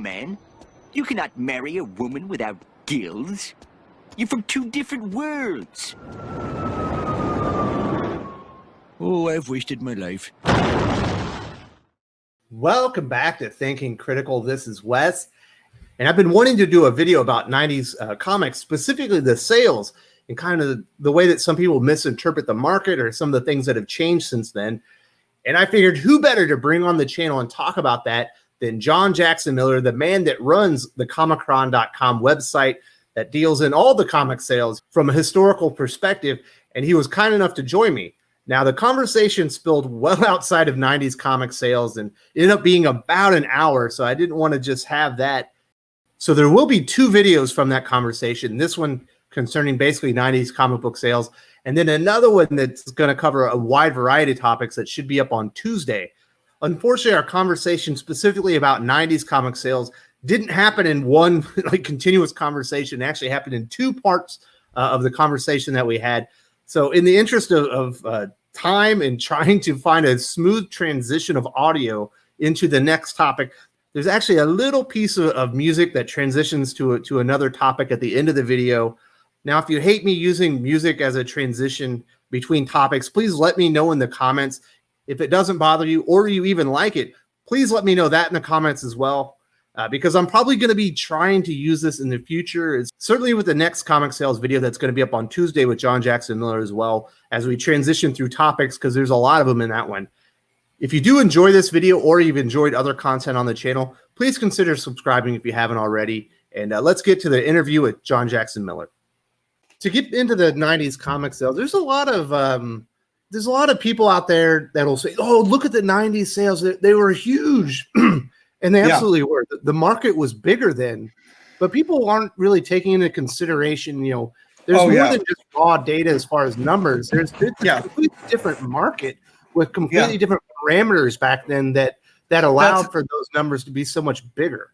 man. You cannot marry a woman without gills. You're from two different worlds. Oh, I've wasted my life. Welcome back to Thinking Critical. This is Wes, and I've been wanting to do a video about 90s comics, specifically the sales and kind of the way that some people misinterpret the market or some of the things that have changed since then. And I figured who better to bring on the channel and talk about that than John Jackson Miller, the man that runs the Comichron.com website that deals in all the comic sales from a historical perspective. And he was kind enough to join me. Now, the conversation spilled well outside of 90s comic sales and ended up being about an hour, so I didn't want to just have that. So there will be two videos from that conversation, this one concerning basically 90s comic book sales, and then another one that's going to cover a wide variety of topics that should be up on Tuesday. Unfortunately, our conversation specifically about 90s comic sales didn't happen in one continuous conversation. It actually happened in two parts of the conversation that we had. So in the interest of time and trying to find a smooth transition of audio into the next topic, there's actually a little piece of music that transitions to another topic at the end of the video. Now, if you hate me using music as a transition between topics, please let me know in the comments. If it doesn't bother you or you even like it, please let me know that in the comments as well. Because I'm probably going to be trying to use this in the future. It's certainly with the next comic sales video that's going to be up on Tuesday with John Jackson Miller as well, as we transition through topics, because there's a lot of them in that one. If you do enjoy this video or you've enjoyed other content on the channel, please consider subscribing if you haven't already. And let's get to the interview with John Jackson Miller. To get into the 90s comic sales, there's a lot of people out there that'll say, "Oh, look at the 90s sales. They were huge." And they absolutely were. The market was bigger then, but people aren't really taking into consideration, there's more than just raw data as far as numbers. There's a completely different market with completely different parameters back then that allowed for those numbers to be so much bigger.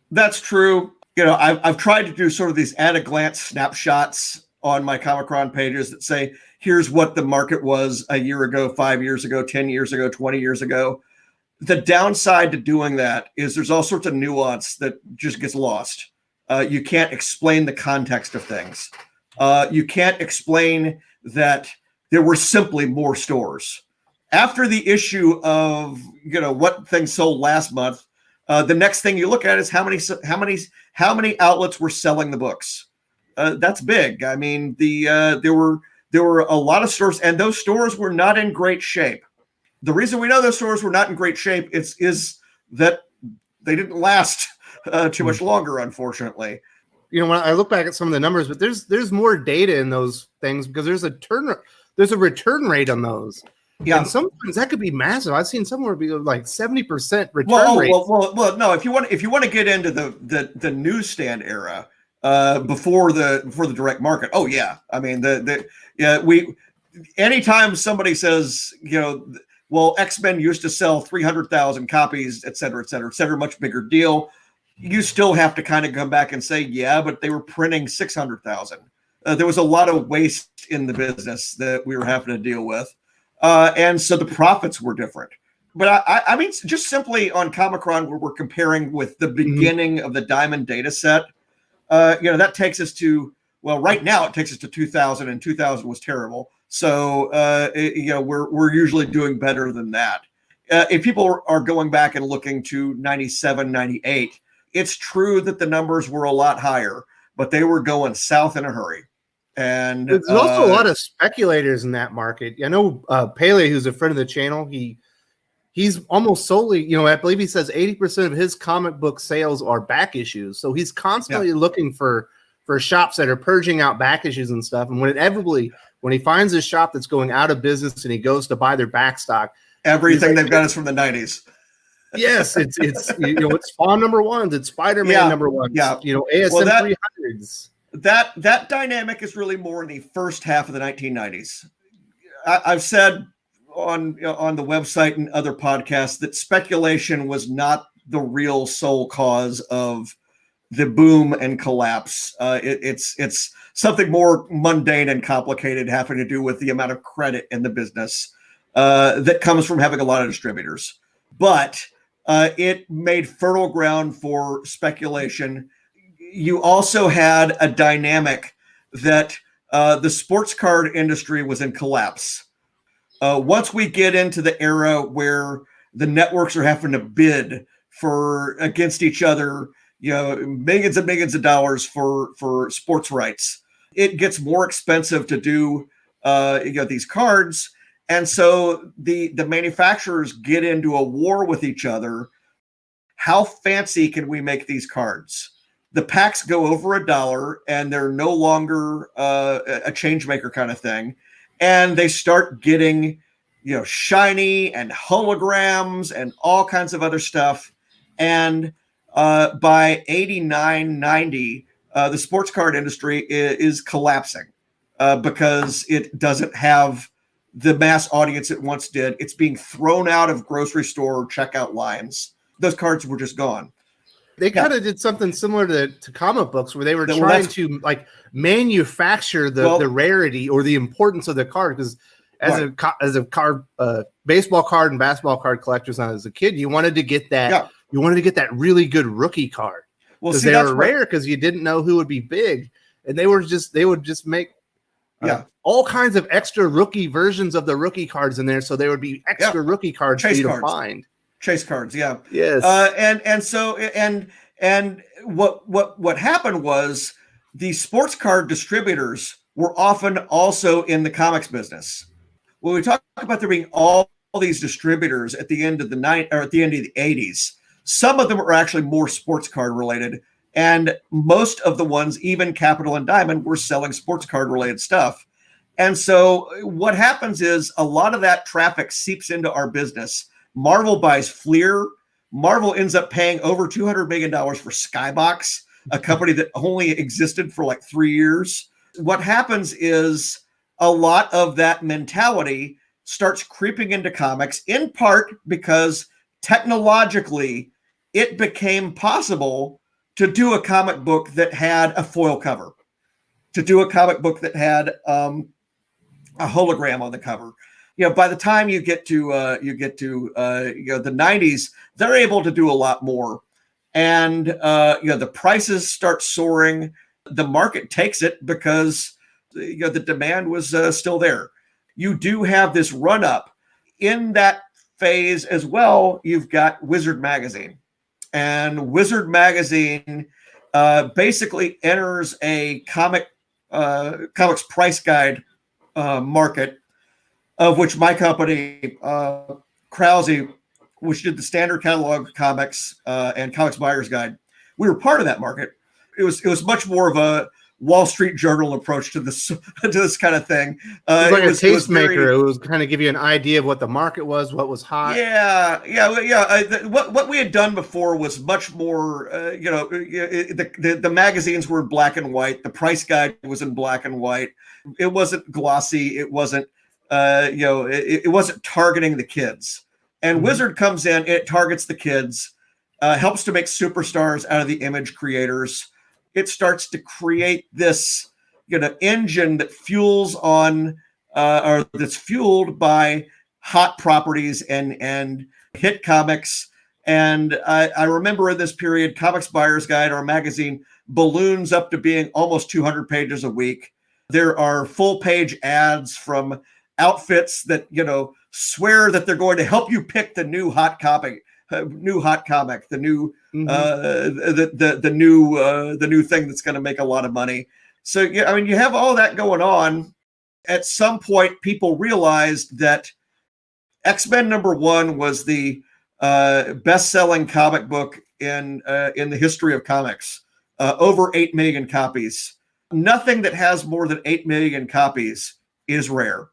That's true. I've tried to do sort of these at-a-glance snapshots on my Comichron pages that say, here's what the market was a year ago, 5 years ago, 10 years ago, 20 years ago. The downside to doing that is there's all sorts of nuance that just gets lost. You can't explain the context of things. You can't explain that there were simply more stores. After the issue of, what things sold last month, the next thing you look at is how many outlets were selling the books. That's big. I mean, there were a lot of stores, and those stores were not in great shape. The reason we know those stores were not in great shape is that they didn't last too much longer, unfortunately. When I look back at some of the numbers, but there's more data in those things because there's a return rate on those. Yeah, and sometimes that could be massive. I've seen somewhere be like 70% return rate. Well, no. If you want to get into the newsstand era before the direct market, oh yeah. I mean anytime somebody says well, X-Men used to sell 300,000 copies, et cetera, much bigger deal. You still have to kind of come back and say, yeah, but they were printing 600,000. There was a lot of waste in the business that we were having to deal with. And so the profits were different. But I mean, just simply on Comichron, where we're comparing with the beginning of the Diamond data set, that takes us to, well, right now it takes us to 2000, and 2000 was terrible. So, we're usually doing better than that. If people are going back and looking to 97, 98, it's true that the numbers were a lot higher, but they were going south in a hurry. And there's also a lot of speculators in that market. I know Pele, who's a friend of the channel, he's almost solely, I believe he says 80% of his comic book sales are back issues. So he's constantly looking for shops that are purging out back issues and stuff. And when he finds a shop that's going out of business and he goes to buy their back stock, everything they've got is from the 90s. Yes, it's Spawn #1s, it's Spider-Man #1s, ASM 300s. That dynamic is really more in the first half of the 1990s. I've said on the website and other podcasts that speculation was not the real sole cause of the boom and collapse. It's something more mundane and complicated, having to do with the amount of credit in the business that comes from having a lot of distributors. But It made fertile ground for speculation. You also had a dynamic that the sports card industry was in collapse. Once we get into the era where the networks are having to bid for against each other, millions and millions of dollars for sports rights, it gets more expensive to do these cards. And so the manufacturers get into a war with each other. How fancy can we make these cards? The packs go over $1 and they're no longer a change maker kind of thing. And they start getting, shiny and holograms and all kinds of other stuff. And by 89, 90, the sports card industry is collapsing because it doesn't have the mass audience it once did. It's being thrown out of grocery store checkout lines. Those cards were just gone. They kind of did something similar to comic books where they were trying to manufacture the rarity or the importance of the card. Because as a card, baseball card and basketball card collectors, as a kid, you wanted to get that. Yeah. You wanted to get that really good rookie card because they were rare because you didn't know who would be big, and they would just make all kinds of extra rookie versions of the rookie cards in there, so there would be extra rookie cards for you to find. Chase cards, yeah. Yes. And what happened was the sports card distributors were often also in the comics business. When we talk about there being all these distributors at the end of at the end of the 80s, some of them were actually more sports card related, and most of the ones, even Capital and Diamond, were selling sports card related stuff. And so what happens is a lot of that traffic seeps into our business. Marvel buys Fleer. Marvel ends up paying over $200 million for Skybox, a company that only existed for like 3 years. What happens is a lot of that mentality starts creeping into comics, in part because technologically it became possible to do a comic book that had a foil cover, to do a comic book that had a hologram on the cover. By the time you get to the 90s, they're able to do a lot more, and the prices start soaring. The market takes it because the demand was still there. You do have this run up in that phase as well. You've got Wizard magazine, and Wizard magazine basically enters a comics price guide market, of which my company, Krause, which did the standard catalog comics and comics buyer's guide, we were part of that market. It was much more of a Wall Street Journal approach to this kind of thing. It was like a tastemaker. It was kind of give you an idea of what the market was, what was hot. What we had done before was much more. The magazines were in black and white. The price guide was in black and white. It wasn't glossy. It wasn't. It wasn't targeting the kids. And Wizard comes in. It targets the kids. Helps to make superstars out of the image creators. It starts to create this, engine that fuels on, or that's fueled by hot properties and hit comics. And I remember in this period, Comics Buyer's Guide, our magazine, balloons up to being almost 200 pages a week. There are full page ads from outfits that, swear that they're going to help you pick the new hot comic, the new the new thing that's going to make a lot of money. So you have all that going on. At some point, people realized that X-Men #1 was the best-selling comic book in the history of comics. Over 8 million copies. Nothing that has more than 8 million copies is rare.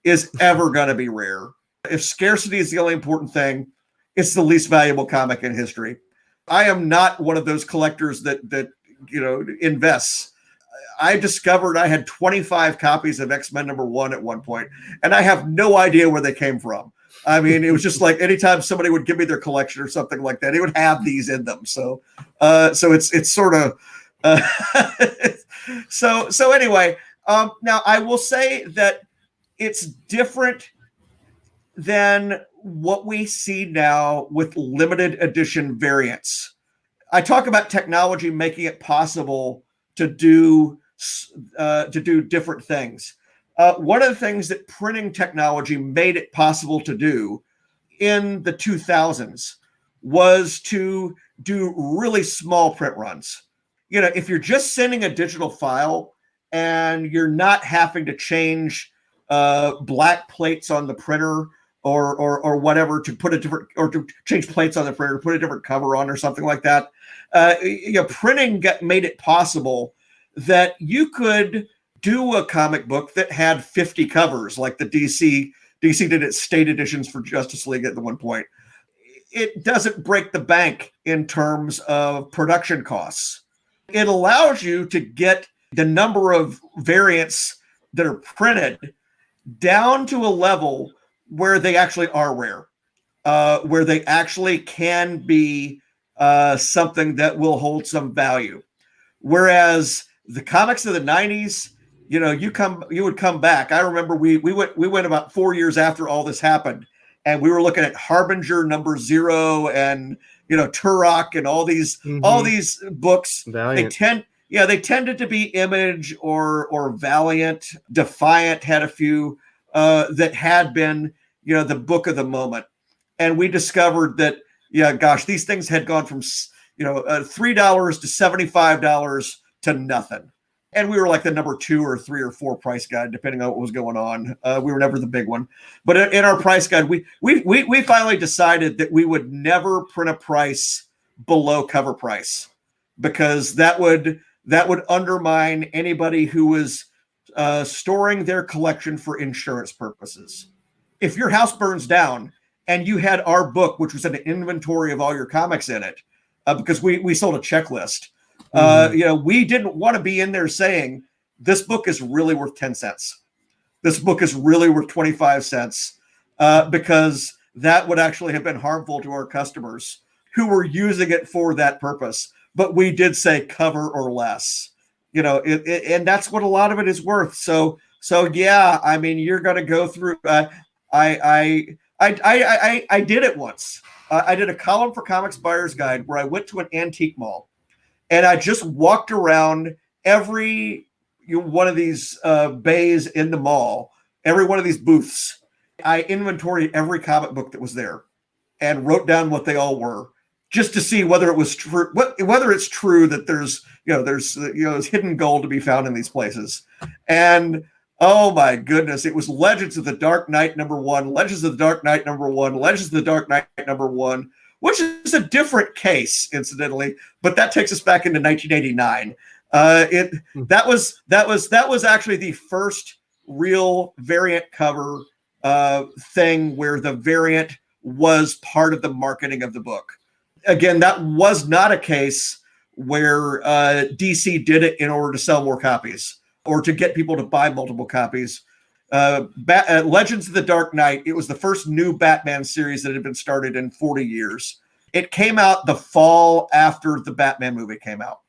Is ever going to be rare. If scarcity is the only important thing, it's the least valuable comic in history. I am not one of those collectors that invests. I discovered I had 25 copies of X-Men #1 at one point, and I have no idea where they came from. I mean, it was just like anytime somebody would give me their collection or something like that, it would have these in them. So it's sort of so anyway. Now I will say that it's different than what we see now with limited edition variants. I talk about technology making it possible to do different things. One of the things that printing technology made it possible to do in the 2000s was to do really small print runs. You know, if you're just sending a digital file and you're not having to change black plates on the printer or whatever to put a different, or to change plates on the printer, put a different cover on or something like that. Printing made it possible that you could do a comic book that had 50 covers, like the DC did its state editions for Justice League at the one point. It doesn't break the bank in terms of production costs. It allows you to get the number of variants that are printed down to a level where they actually are rare, where they actually can be something that will hold some value. Whereas the comics of the 90s, you know, you would come back. I remember we went about 4 years after all this happened, and we were looking at Harbinger #0 and, you know, Turok and all these books. Valiant. They tended to be Image or Valiant. Defiant had a few that had been, you know, the book of the moment. And we discovered that, yeah, gosh, these things had gone from, you know, $3 to $75 to nothing. And we were like the number 2 or 3 or 4 price guide, depending on what was going on. We were never the big one. But in our price guide, we finally decided that we would never print a price below cover price, because that would undermine anybody who was storing their collection for insurance purposes. If your house burns down and you had our book, which was an inventory of all your comics in it, because we sold a checklist, you know, we didn't want to be in there saying this book is really worth 10 cents. This book is really worth 25 cents, because that would actually have been harmful to our customers who were using it for that purpose. But we did say cover or less, you know, and that's what a lot of it is worth. So yeah, I mean, you're going to go through. I did it once. I did a column for Comics Buyer's Guide where I went to an antique mall, and I just walked around every one of these bays in the mall, every one of these booths. I inventoried every comic book that was there and wrote down what they all were, just to see whether it was true, whether it's true that there's hidden gold to be found in these places. And oh my goodness, it was Legends of the Dark Knight #1, Legends of the Dark Knight #1, Legends of the Dark Knight #1, which is a different case, incidentally, but that takes us back into 1989. That was actually the first real variant cover thing where the variant was part of the marketing of the book. Again, that was not a case where DC did it in order to sell more copies or to get people to buy multiple copies. Legends of the Dark Knight, it was the first new Batman series that had been started in 40 years. It came out the fall after the Batman movie came out.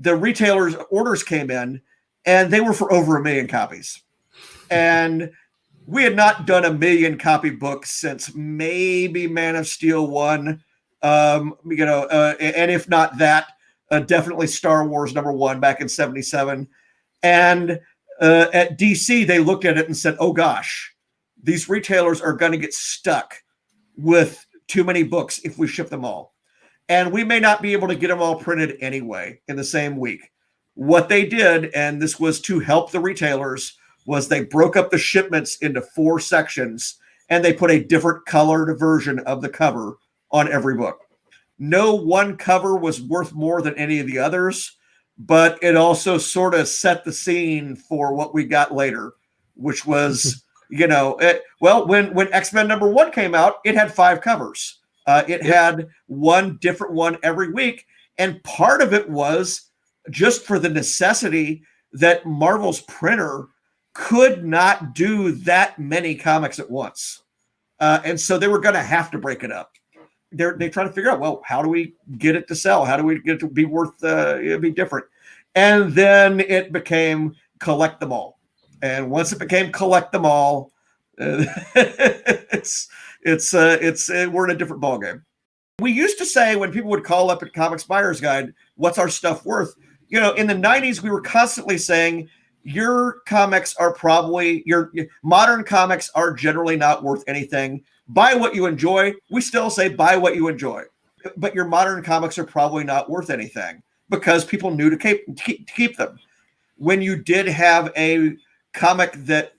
The retailers' orders came in, and they were for over 1 million copies. And we had not done 1 million copy books since maybe Man of Steel 1. And if not that, definitely Star Wars #1 back in 77. And at DC, they looked at it and said, oh gosh, these retailers are going to get stuck with too many books if we ship them all. And we may not be able to get them all printed anyway in the same week. What they did, and this was to help the retailers, was they broke up the shipments into 4 sections, and they put a different colored version of the cover on every book. No one cover was worth more than any of the others, but it also sort of set the scene for what we got later, which was, when X-Men #1 came out, it had 5 covers. It had one different one every week. And part of it was just for the necessity that Marvel's printer could not do that many comics at once. And so they were going to have to break it up. They try to figure out, well, how do we get it to sell? How do we get it to be be different? And then it became collect them all. And once it became collect them all, We're in a different ballgame. We used to say when people would call up at Comics Buyer's Guide, what's our stuff worth? In the 90s, we were constantly saying your comics are probably, your modern comics are generally not worth anything. Buy what you enjoy. We still say buy what you enjoy. But your modern comics are probably not worth anything because people knew to keep them. When you did have a comic that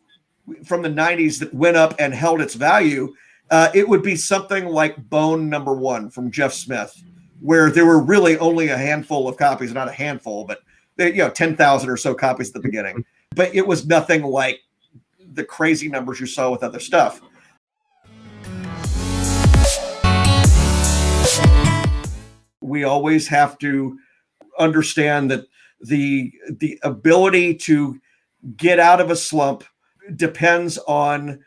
from the 90s that went up and held its value, it would be something like Bone #1 from Jeff Smith, where there were really only a handful of copies, not a handful, but 10,000 or so copies at the beginning. But it was nothing like the crazy numbers you saw with other stuff. We always have to understand that the ability to get out of a slump depends on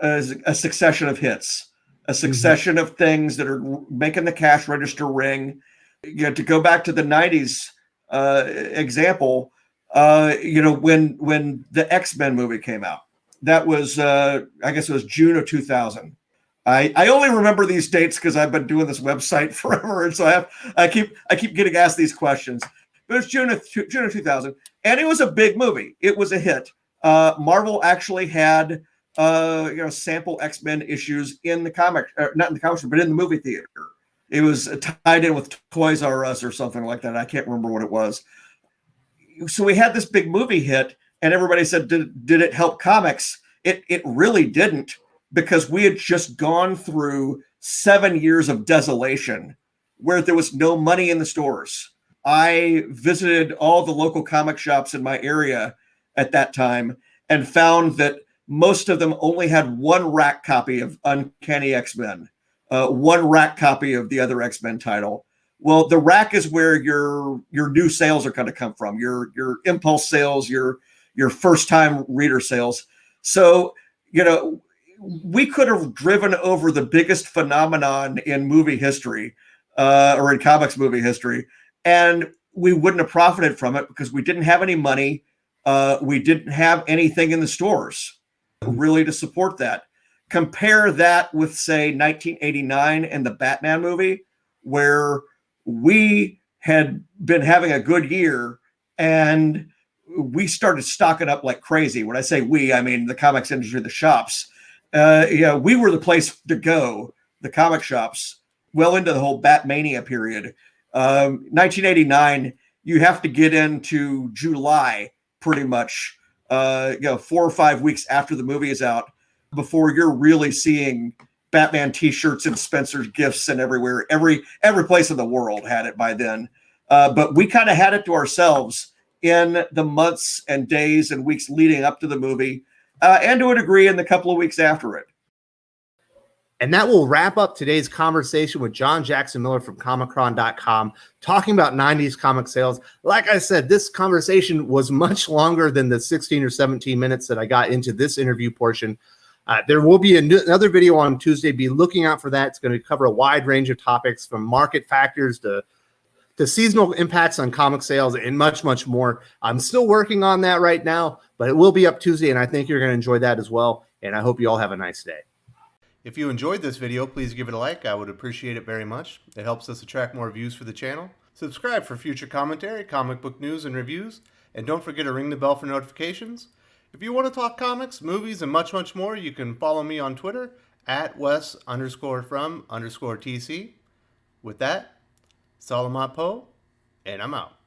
a succession of hits, a succession of things that are making the cash register ring. To go back to the 90s example, when the X-Men movie came out, that was, I guess it was June of 2000. I only remember these dates because I've been doing this website forever, and so I keep getting asked these questions. But it's June of 2000, and it was a big movie. It was a hit. Marvel actually had sample X-Men issues in the comic, not in the comic, but in the movie theater. It was tied in with Toys R Us or something like that. I can't remember what it was. So we had this big movie hit, and everybody said, "Did it help comics?" It really didn't, because we had just gone through 7 years of desolation where there was no money in the stores. I visited all the local comic shops in my area at that time and found that most of them only had one rack copy of Uncanny X-Men, one rack copy of the other X-Men title. Well, the rack is where your new sales are going to come from, your impulse sales, your first-time reader sales. So, we could have driven over the biggest phenomenon in movie history, or in comics movie history, and we wouldn't have profited from it because we didn't have any money. We didn't have anything in the stores really to support that. Compare that with, say, 1989 and the Batman movie, where we had been having a good year and we started stocking up like crazy. When I say we, I mean the comics industry, the shops. We were the place to go, the comic shops, well into the whole Batmania period. 1989, you have to get into July pretty much, 4 or 5 weeks after the movie is out before you're really seeing Batman T-shirts and Spencer's Gifts and everywhere. Every place in the world had it by then. But we kind of had it to ourselves in the months and days and weeks leading up to the movie, and to a degree in the couple of weeks after it. And that will wrap up today's conversation with John Jackson Miller from Comichron.com, talking about 90s comic sales. Like I said, this conversation was much longer than the 16 or 17 minutes that I got into this interview portion. There will be another video on Tuesday. Be looking out for that. It's going to cover a wide range of topics, from market factors to seasonal impacts on comic sales and much, much more. I'm still working on that right now, but it will be up Tuesday, and I think you're going to enjoy that as well. And I hope you all have a nice day. If you enjoyed this video, please give it a like. I would appreciate it very much. It helps us attract more views for the channel. Subscribe for future commentary, comic book news, and reviews. And don't forget to ring the bell for notifications. If you want to talk comics, movies, and much, much more, you can follow me on Twitter at Wes_from_TC. With that, Salamat Po, and I'm out.